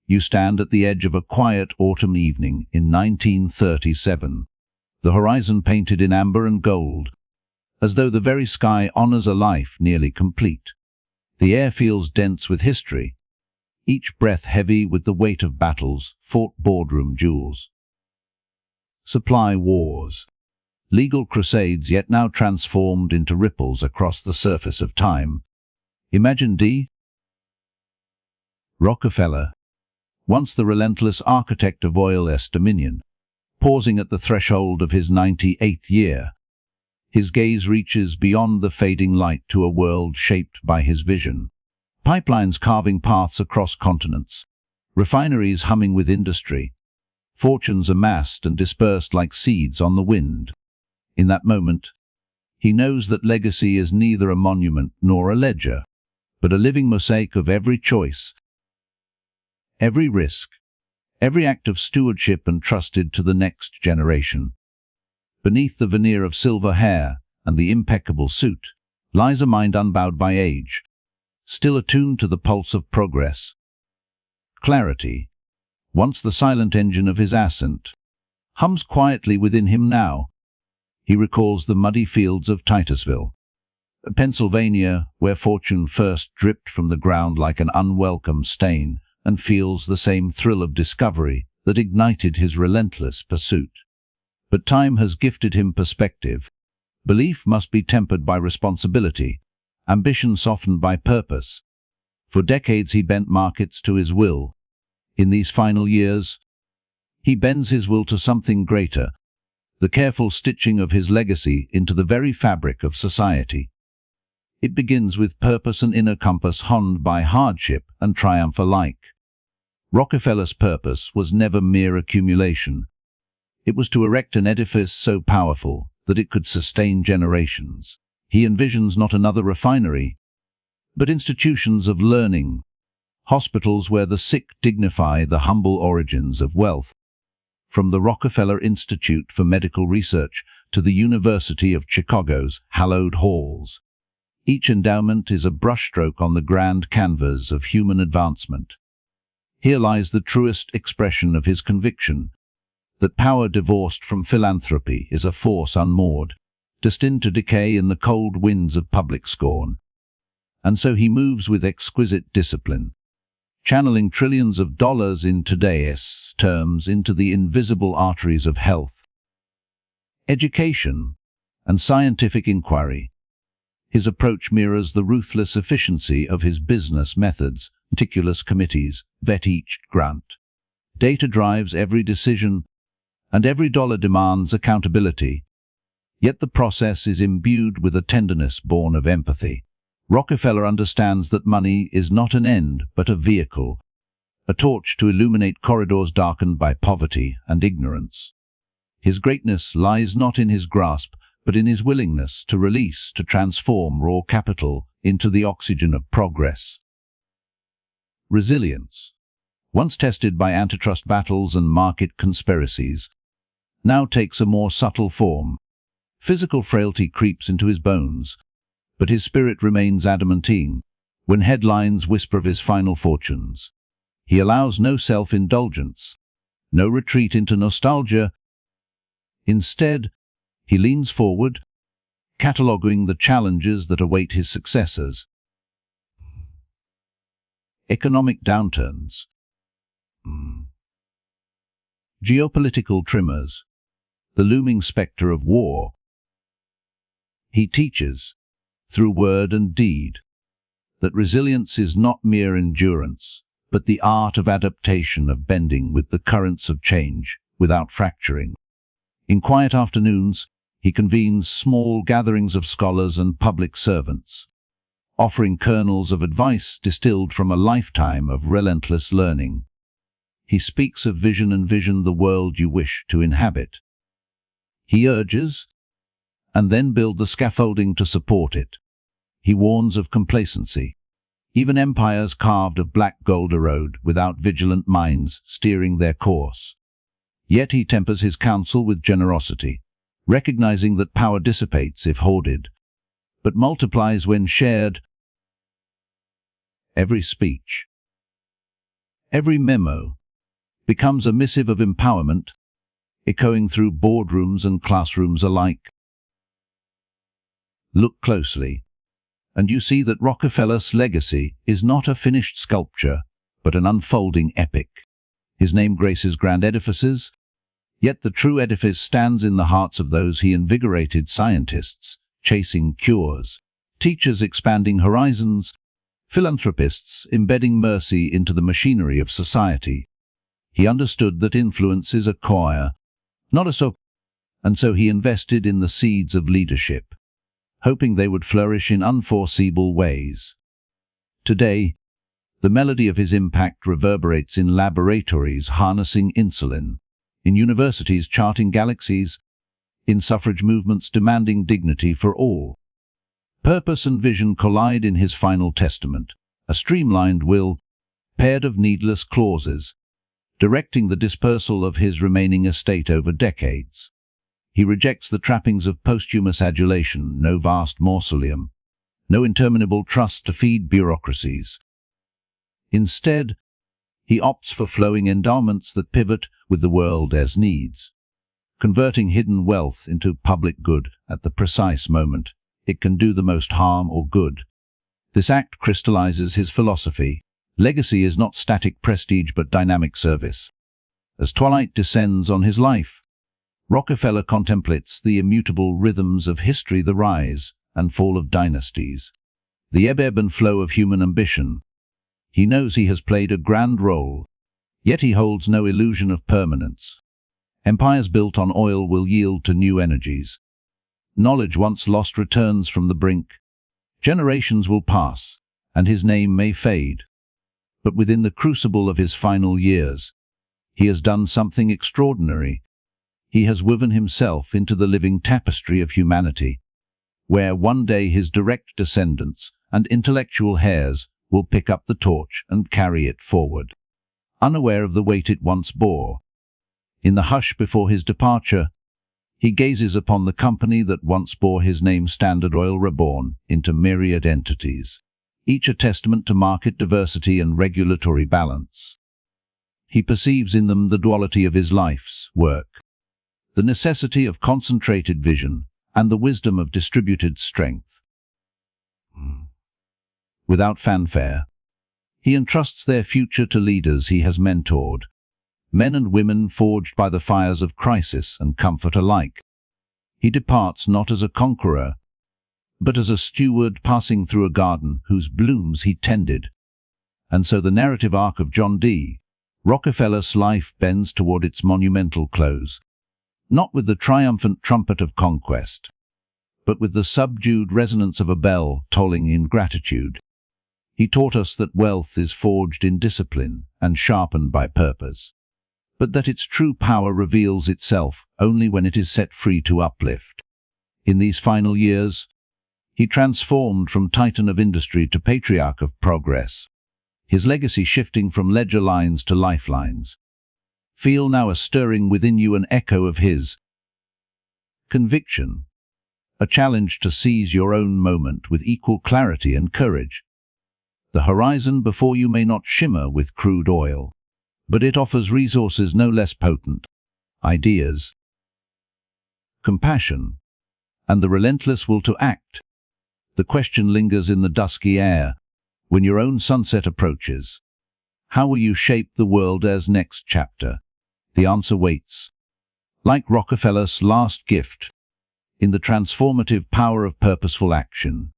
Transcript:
You stand at the edge of a quiet autumn evening in 1937, the horizon painted in amber and gold, as though the very sky honors a life nearly complete. The air feels dense with history, each breath heavy with the weight of battles, fought boardroom duels. Supply wars. Legal crusades yet now transformed into ripples across the surface of time. Imagine D. Rockefeller, once the relentless architect of oil-s dominion, pausing at the threshold of his 98th year. His gaze reaches beyond the fading light to a world shaped by his vision. Pipelines carving paths across continents, refineries humming with industry, fortunes amassed and dispersed like seeds on the wind. In that moment, he knows that legacy is neither a monument nor a ledger, but a living mosaic of every choice, every risk, every act of stewardship entrusted to the next generation. Beneath the veneer of silver hair and the impeccable suit lies a mind unbowed by age, still attuned to the pulse of progress. Clarity, once the silent engine of his ascent, hums quietly within him now. He recalls the muddy fields of Titusville, Pennsylvania, where fortune first dripped from the ground like an unwelcome stain, and feels the same thrill of discovery that ignited his relentless pursuit. But time has gifted him perspective. Belief must be tempered by responsibility, ambition softened by purpose. For decades he bent markets to his will. In these final years, he bends his will to something greater, the careful stitching of his legacy into the very fabric of society. It begins with purpose and inner compass honed by hardship and triumph alike. Rockefeller's purpose was never mere accumulation. It was to erect an edifice so powerful that it could sustain generations. He envisions not another refinery, but institutions of learning, hospitals where the sick dignify the humble origins of wealth. From the Rockefeller Institute for Medical Research to the University of Chicago's hallowed halls, each endowment is a brushstroke on the grand canvas of human advancement. Here lies the truest expression of his conviction that power divorced from philanthropy is a force unmoored, destined to decay in the cold winds of public scorn. And so he moves with exquisite discipline, channeling trillions of dollars in today's terms into the invisible arteries of health, education, and scientific inquiry. His approach mirrors the ruthless efficiency of his business methods. Meticulous committees vet each grant. Data drives every decision, and every dollar demands accountability. Yet the process is imbued with a tenderness born of empathy. Rockefeller understands that money is not an end, but a vehicle, a torch to illuminate corridors darkened by poverty and ignorance. His greatness lies not in his grasp, but in his willingness to release, to transform raw capital into the oxygen of progress. Resilience, once tested by antitrust battles and market conspiracies, now takes a more subtle form. Physical frailty creeps into his bones, but his spirit remains adamantine. When headlines whisper of his final fortunes, he allows no self-indulgence, no retreat into nostalgia. Instead, he leans forward, cataloguing the challenges that await his successors. Economic downturns, geopolitical tremors, the looming spectre of war. He teaches, through word and deed, that resilience is not mere endurance, but the art of adaptation, of bending with the currents of change without fracturing. In quiet afternoons, he convenes small gatherings of scholars and public servants, offering kernels of advice distilled from a lifetime of relentless learning. He speaks of vision and vision the world you wish to inhabit. He urges, and then build the scaffolding to support it. He warns of complacency. Even empires carved of black gold erode without vigilant minds steering their course. Yet he tempers his counsel with generosity, recognizing that power dissipates if hoarded, but multiplies when shared. Every speech, Every memo becomes a missive of empowerment, echoing through boardrooms and classrooms alike. Look closely, and you see that Rockefeller's legacy is not a finished sculpture, but an unfolding epic. His name graces grand edifices, yet the true edifice stands in the hearts of those he invigorated: scientists chasing cures, teachers expanding horizons, philanthropists embedding mercy into the machinery of society. He understood that influence is a choir, not a soap, and so he invested in the seeds of leadership, hoping they would flourish in unforeseeable ways. Today, the melody of his impact reverberates in laboratories harnessing insulin, in universities charting galaxies, in suffrage movements demanding dignity for all. Purpose and vision collide in his final testament, a streamlined will, paired of needless clauses, directing the dispersal of his remaining estate over decades. He rejects the trappings of posthumous adulation: no vast mausoleum, no interminable trust to feed bureaucracies. Instead, he opts for flowing endowments that pivot with the world as needs, converting hidden wealth into public good at the precise moment it can do the most harm or good. This act crystallizes his philosophy. Legacy is not static prestige but dynamic service. As twilight descends on his life, Rockefeller contemplates the immutable rhythms of history: the rise and fall of dynasties, the ebb and flow of human ambition. He knows he has played a grand role, yet he holds no illusion of permanence. Empires built on oil will yield to new energies. Knowledge once lost returns from the brink. Generations will pass, and his name may fade. But within the crucible of his final years, he has done something extraordinary. He has woven himself into the living tapestry of humanity, where one day his direct descendants and intellectual heirs will pick up the torch and carry it forward, unaware of the weight it once bore. In the hush before his departure, he gazes upon the company that once bore his name: Standard Oil, reborn into myriad entities, each a testament to market diversity and regulatory balance. He perceives in them the duality of his life's work, the necessity of concentrated vision and the wisdom of distributed strength. Without fanfare, he entrusts their future to leaders he has mentored, men and women forged by the fires of crisis and comfort alike. He departs not as a conqueror, but as a steward passing through a garden whose blooms he tended. And so the narrative arc of John D. Rockefeller's life bends toward its monumental close, not with the triumphant trumpet of conquest, but with the subdued resonance of a bell tolling in gratitude. He taught us that wealth is forged in discipline and sharpened by purpose, but that its true power reveals itself only when it is set free to uplift. In these final years, he transformed from titan of industry to patriarch of progress, his legacy shifting from ledger lines to lifelines. Feel now a stirring within you, an echo of his conviction, a challenge to seize your own moment with equal clarity and courage. The horizon before you may not shimmer with crude oil, but it offers resources no less potent: ideas, compassion, and the relentless will to act. The question lingers in the dusky air. When your own sunset approaches, how will you shape the world as next chapter? The answer waits, like Rockefeller's last gift, in the transformative power of purposeful action.